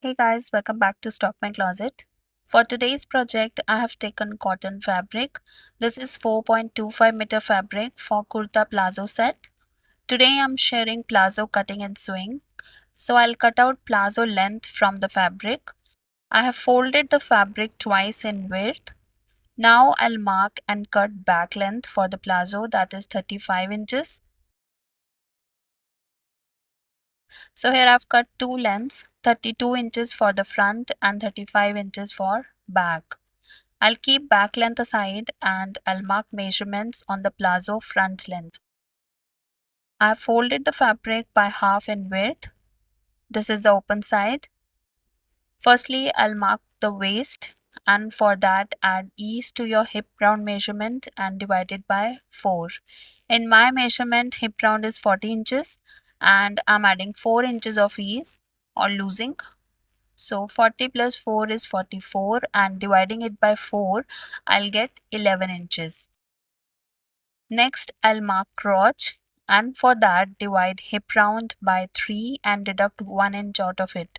Hey guys, welcome back to Stock My Closet. For today's project, I have taken cotton fabric. This is 4.25 meter fabric for kurta plazo set. Today I'm sharing plazo cutting and sewing. So I'll cut out plazo length from the fabric. I have folded the fabric twice in width. Now I'll mark and cut back length for the plazo, that is 35 inches. So here I've cut two lengths, 32 inches for the front and 35 inches for back. I'll keep back length aside and I'll mark measurements on the plazo front length. I've folded the fabric by half in width. This is the open side. Firstly, I'll mark the waist, and for that add ease to your hip round measurement and divide it by 4. In my measurement, hip round is 40 inches and I'm adding 4 inches of ease or losing. So 40 plus 4 is 44 and dividing it by 4, I'll get 11 inches. Next, I'll mark crotch, and for that divide hip round by 3 and deduct 1 inch out of it.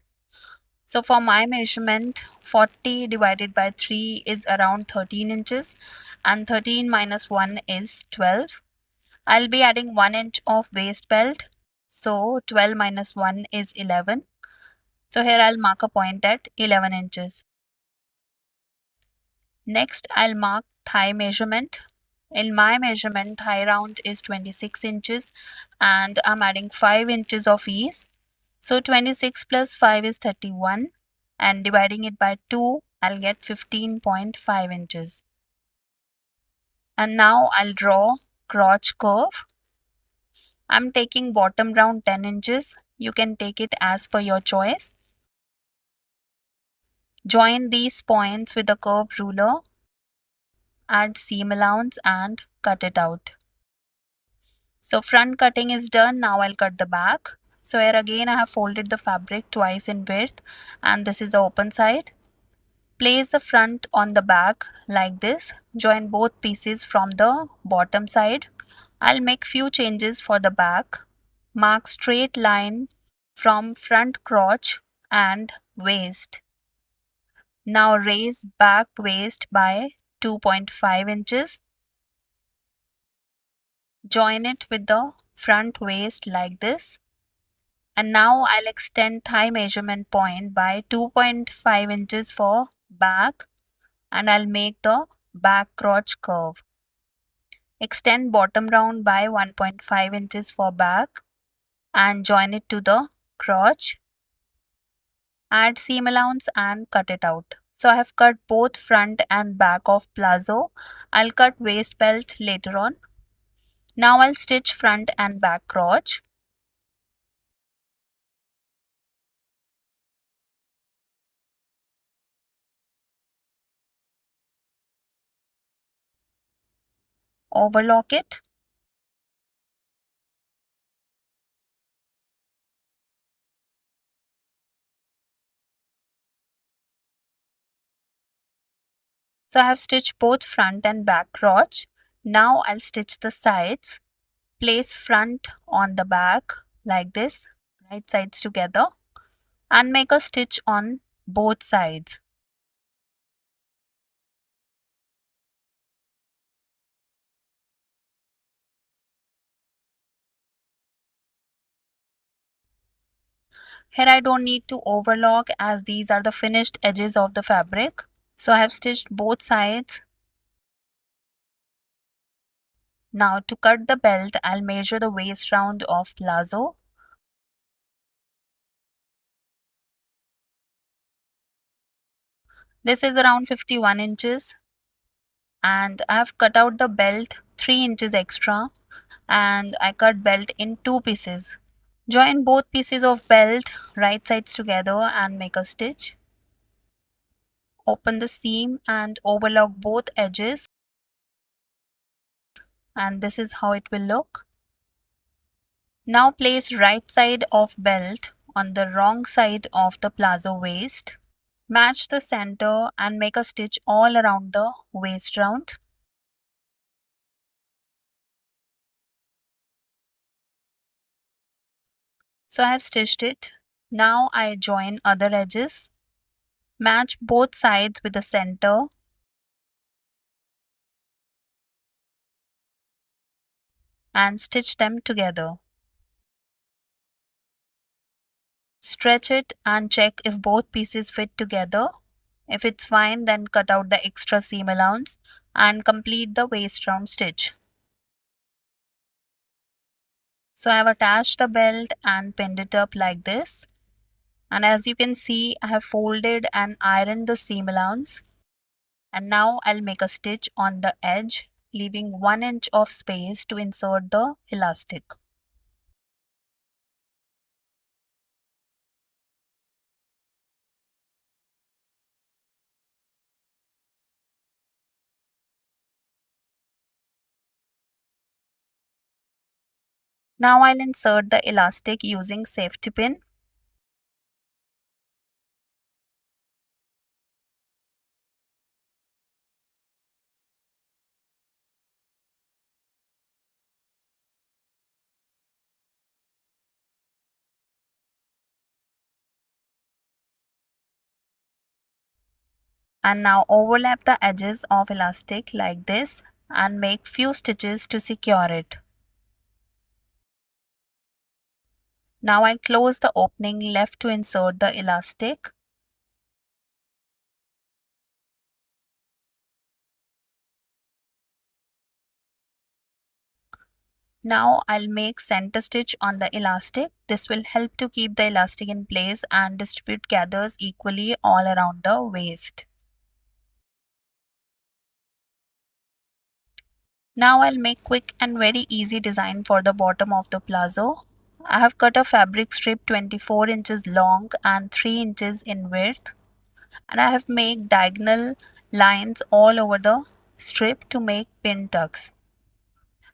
So for my measurement, 40 divided by 3 is around 13 inches and 13 minus 1 is 12. I'll be adding 1 inch of waist belt. So 12 minus 1 is 11. So here I'll mark a point at 11 inches. Next, I'll mark thigh measurement. In my measurement, thigh round is 26 inches and I'm adding 5 inches of ease. So 26 plus 5 is 31 and dividing it by 2, I'll get 15.5 inches. And now I'll draw crotch curve. I'm taking bottom round 10 inches. You can take it as per your choice. Join these points with a curve ruler. Add seam allowance and cut it out. So front cutting is done. Now I'll cut the back. So here again I have folded the fabric twice in width and this is the open side. Place the front on the back like this. Join both pieces from the bottom side. I'll make few changes for the back. Mark straight line from front crotch and waist. Now raise back waist by 2.5 inches. Join it with the front waist like this. And now I'll extend thigh measurement point by 2.5 inches for back and I'll make the back crotch curve. Extend bottom round by 1.5 inches for back and join it to the crotch. Add seam allowance and cut it out. So I have cut both front and back of plazo. I'll cut waist belt later on. Now I'll stitch front and back crotch. Overlock it. So I have stitched both front and back crotch. Now I'll stitch the sides. Place front on the back like this, right sides together, and make a stitch on both sides. Here I don't need to overlock as these are the finished edges of the fabric. So I have stitched both sides. Now to cut the belt, I'll measure the waist round of plazo. This is around 51 inches and I have cut out the belt 3 inches extra and I cut belt in 2 pieces. Join both pieces of belt right sides together and make a stitch. Open the seam and overlock both edges and this is how it will look. Now place right side of belt on the wrong side of the plazo waist. Match the center and make a stitch all around the waist round. So I have stitched it. Now I join other edges, match both sides with the center and stitch them together. Stretch it and check if both pieces fit together. If it's fine, then cut out the extra seam allowance and complete the waist round stitch. So I have attached the belt and pinned it up like this. And as you can see, I have folded and ironed the seam allowance. And now I'll make a stitch on the edge, leaving 1 inch of space to insert the elastic. Now I'll insert the elastic using safety pin. And now overlap the edges of elastic like this and make few stitches to secure it. Now I close the opening left to insert the elastic. Now I'll make center stitch on the elastic. This will help to keep the elastic in place and distribute gathers equally all around the waist. Now I'll make quick and very easy design for the bottom of the palazzo. I have cut a fabric strip 24 inches long and 3 inches in width, and I have made diagonal lines all over the strip to make pin tucks.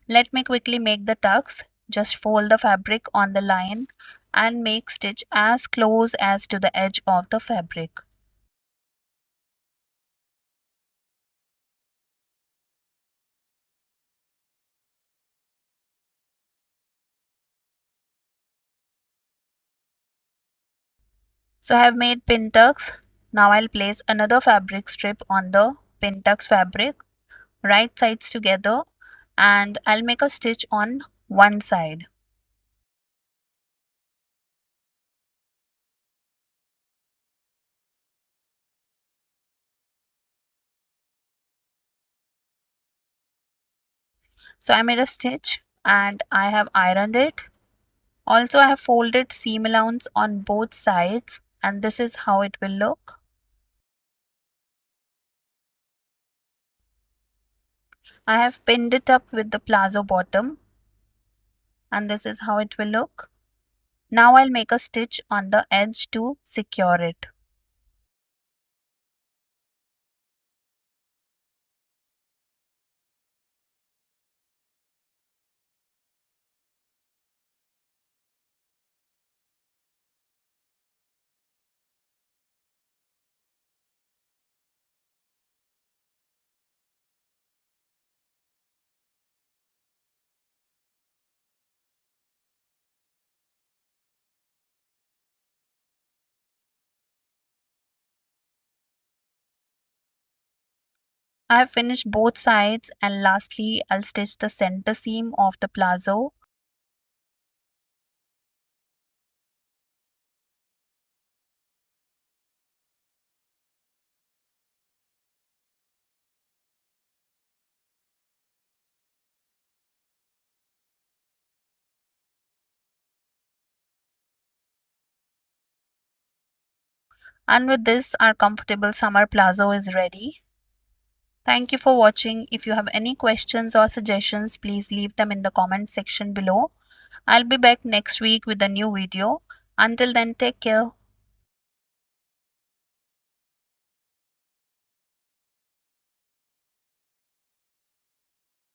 Let me quickly make the tucks. Just fold the fabric on the line and make stitch as close as to the edge of the fabric. So I have made pin tucks. Now I'll place another fabric strip on the pin tucks fabric, right sides together, and I'll make a stitch on one side. So I made a stitch and I have ironed it. Also I have folded seam allowance on both sides and this is how it will look. I have pinned it up with the palazzo bottom and this is how it will look. Now I'll make a stitch on the edge to secure it. I have finished both sides and lastly I'll stitch the center seam of the palazzo. And with this our comfortable summer palazzo is ready. Thank you for watching. If you have any questions or suggestions, please leave them in the comment section below. I'll be back next week with a new video. Until then, take care.